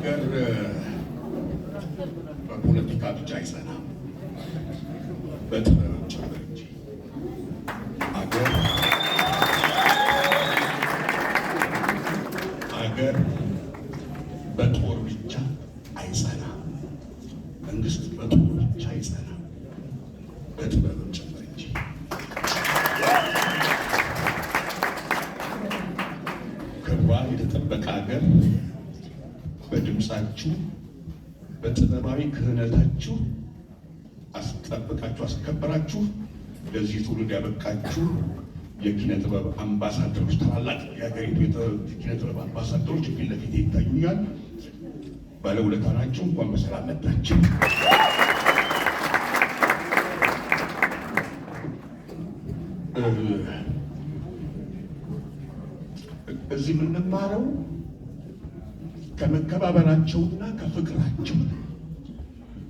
አገር በፖለቲካ ብቻ አይጸናም፣ በጥበብ ጭምር እንጂ። አገር በጦር ብቻ አይጸናም፣ መንግስት በጦር ብቻ አይጸናም፣ በጥበብም ጭምር እንጂ። ክብሯ የተጠበቀ አገር በድምፃችሁ በጥበባዊ ክህነታችሁ አስጠብቃችሁ አስከበራችሁ ለዚህ ትውልድ ያበቃችሁ የኪነ ጥበብ አምባሳደሮች፣ ታላላቅ የሀገሪቱ የኪነ ጥበብ አምባሳደሮች ፊት ለፊት ይታዩኛል። ባለውለታ ናችሁ። እንኳን በሰላም መጣችሁ። እዚህ የምንማረው ከመከባበራቸውና ከፍቅራቸው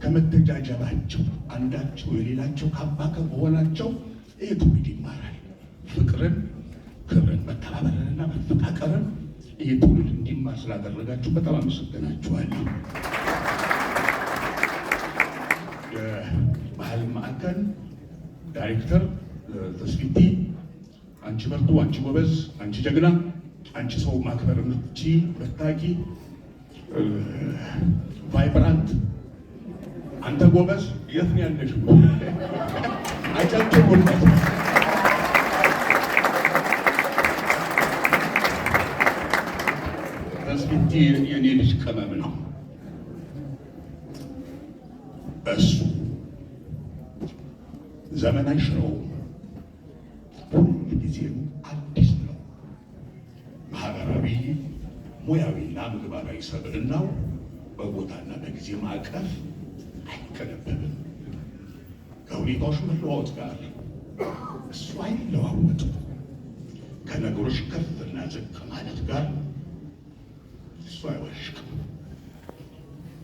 ከመተጃጀባቸው አንዳቸው የሌላቸው ካባ ከመሆናቸው ይህ ትውልድ ይማራል። ፍቅርን፣ ክብርን፣ መተባበርንና መፈቃቀርን ይህ ትውልድ እንዲማር ስላደረጋችሁ በጣም አመሰግናችኋለሁ። የባህል ማዕከል ዳይሬክተር ተስፊቲ፣ አንቺ በርቱ፣ አንቺ ጎበዝ፣ አንቺ ጀግና፣ አንቺ ሰው ማክበር ምቺ በታቂ ቫይብራንት፣ አንተ ጎበዝ፣ የት ነው ያለሽው? አጫጭር ጉልበት ተስፊቲ የኔ ልጅ ቅመም ነው። እሱ ዘመን አይሽረውም፣ ሁልጊዜም አዲስ ነው። ማህበራዊ ሙያዊና ምግባራዊ ሰብዕናው በቦታና በጊዜ ማዕቀፍ አይቀነበብም። ከሁኔታዎች መለዋወጥ ጋር እሱ አይለዋወጥም። ከነገሮች ከፍና ዝቅ ማለት ጋር እሱ አይወሽቅም።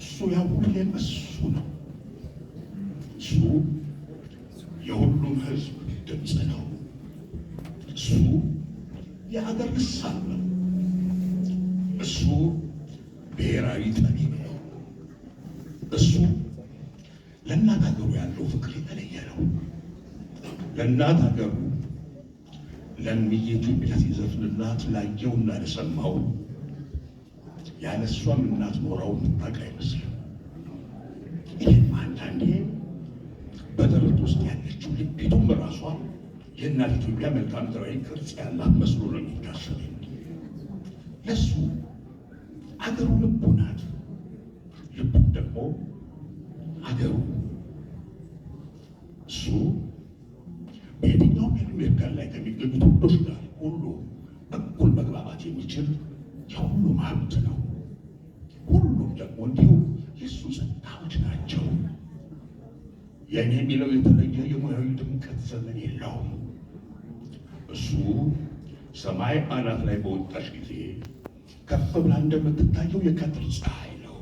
እሱ ያው ሁሌም እሱ ነው። እሱ የሁሉም ሕዝብ ድምፅ ነው። እሱ የሀገር ልሳን ነው። እሱ ብሔራዊ ጠቢብ ነው። እሱ ለእናት ሀገሩ ያለው ፍቅር የተለየ ነው። ለእናት ሀገሩ ለእምዬ ኢትዮጵያ ሲዘፍንላት ላየውና ለሰማው ያለ እሷም እናት ኖራው ምታውቅ አይመስልም። ይህም አንዳንዴ በደረት ውስጥ ያለችው ልቤቱም ራሷ የእናት ኢትዮጵያ መልክዓ ምድራዊ ቅርጽ ያላት መስሎ ነው የሚታሰበኝ። ለሱ አገሩ ልቡ ናት፣ ልቡ ደግሞ አገሩ። እሱ በየትኛውም የዕድሜ እርከን ላይ ከሚገኙ ትውልዶች ጋር ሁሉ እኩል መግባባት የሚችል የሁሉም ሀብት ነው። ሁሉም ደግሞ እንዲሁ የእሱ ጸጋዎች ናቸው። የእኔ የሚለው የተለየ የሙያዊ ድምቀት ዘመን የለውም። እሱ ሰማይ አናት ላይ በወጣች ጊዜ ከፍ ብላ እንደምትታየው የቀትር ፀሐይ ነው።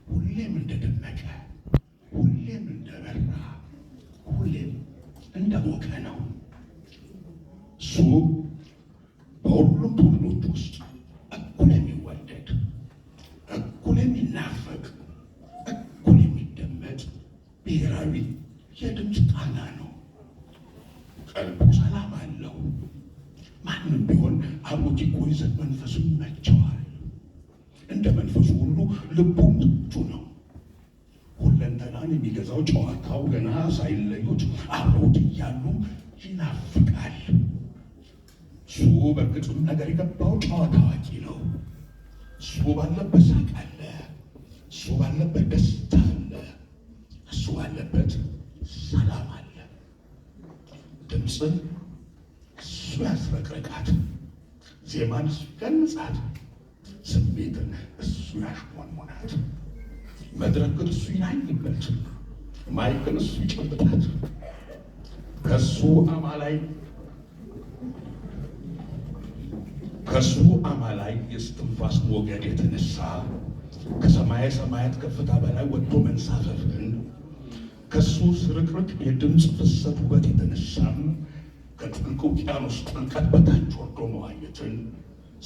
ሁሌም እንደደመቀ፣ ሁሌም እንደበራ፣ ሁሌም እንደሞቀ ነው። እሱ በሁሉም ትውልዶች ውስጥ እኩል የሚወደድ፣ እኩል የሚናፈቅ፣ እኩል የሚደመጥ ብሔራዊ የድምፅ ጣና ነው። ቀልቡ ሰላም አለው። ማንም ቢሆን አብሮት ይቆይ ዘንድ መንፈሱ ይመቸዋል። እንደ መንፈሱ ሁሉ ልቡ ምቹ ነው። ሁለንተናን የሚገዛው ጨዋታው ገና ሳይለዩት አብረውት እያሉ ይናፍቃል። እሱ በእርግጥም ነገር የገባው ጨዋታ አዋቂ ነው። እሱ ባለበት ሳቅ አለ፣ እሱ ባለበት ደስታ አለ፣ እሱ ባለበት ሰላም አለ። ድምፅን እሱ ያስረቅርቃት፣ ዜማን እሱ ይገንጻት፣ ስሜትን እሱ ያሽሞንሞናት፣ መድረክን እሱ ይናኝበት፣ ማይክን እሱ ይጨብጣት። ከሱ አማላይ የስትንፋስ ሞገድ የተነሳ ከሰማየ ሰማያት ከፍታ በላይ ወጥቶ መንሳፈፍን ከሱ ስርቅርቅ የድምፅ ፍሰት ውበት የተነሳም ከጥልቅ ውቅያኖስ ጥልቀት በታች ወርዶ መዋኘትን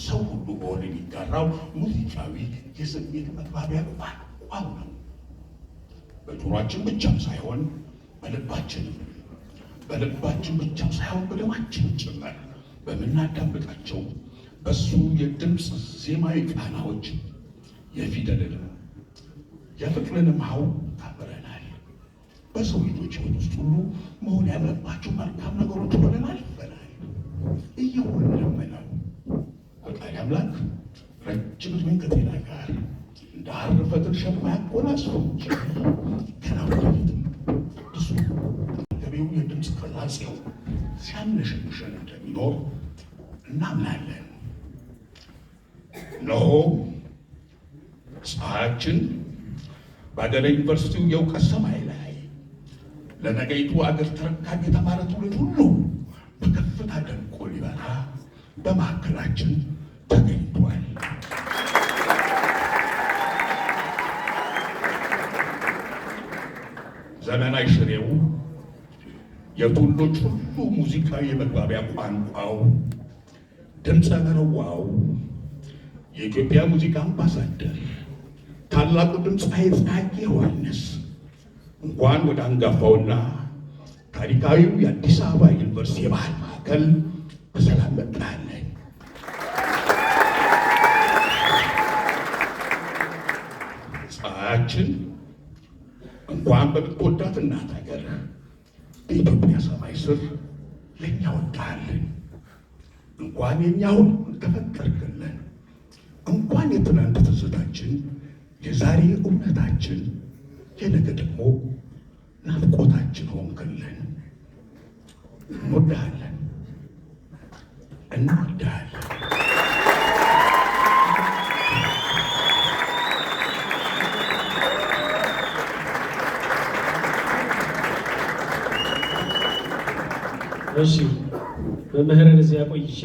ሰው ሁሉ በሆነ የሚጋራው ሙዚቃዊ የስሜት መግባቢያ ቋንቋው ነው። በጆሯችን ብቻም ሳይሆን በልባችን ብቻም ሳይሆን በደማችን ጭምር በምናዳምጣቸው በሱ የድምፅ ዜማዊ ቃናዎች የፊደልን የፍቅርንም ሀው ታምረናል። በሰው ልጆች ሕይወት ውስጥ ሁሉ መሆን ያለባቸው መልካም ነገሮች ሆነን አልፈናል፣ እየሆንም ነው። ፈቃድ አምላክ ረጅም ዕድሜን ከጤና ጋር እንደ ሐር ፈትል ሸማ ያጎናጽፈው ገና ወደፊትም እሱ ገቢው የድምፅ ቅላጼው ሲያነሸንሸን እንደሚኖር እናምናለን። እነሆ ፀሐያችን በአገረ ዩኒቨርሲቲው የእውቀት ሰማይ ላይ ለነገይቱ አገር ተረካቢ የተማረ ትውልድ ሁሉ በከፍታ ደምቆ ሊበራ በማዕከላችን ተገኝቷል። ዘመናዊ ሽሬው የትውልዶች ሁሉ ሙዚቃዊ የመግባቢያ ቋንቋው ድምፀ መረዋው የኢትዮጵያ ሙዚቃ አምባሳደር ታላቁ ድምፃዊ ጸጋዬ ዮሐንስ እንኳን ወደ አንጋፋውና ታሪካዊው የአዲስ አበባ ዩኒቨርሲቲ የባህል ማዕከል በሰላም መጣለን። ፀሐያችን እንኳን በምትወዳት እናት ሀገር በኢትዮጵያ ሰማይ ስር ለእኛ ወጣልን። እንኳን የኛውን ተፈጠርክልን። እንኳን የትናንት ትዝታችን የዛሬ እውነታችን የነገ ደግሞ ናፍቆታችን ሆንክልን። እንወድሃለን። እሺ መምህርን እዚያ ቆይቼ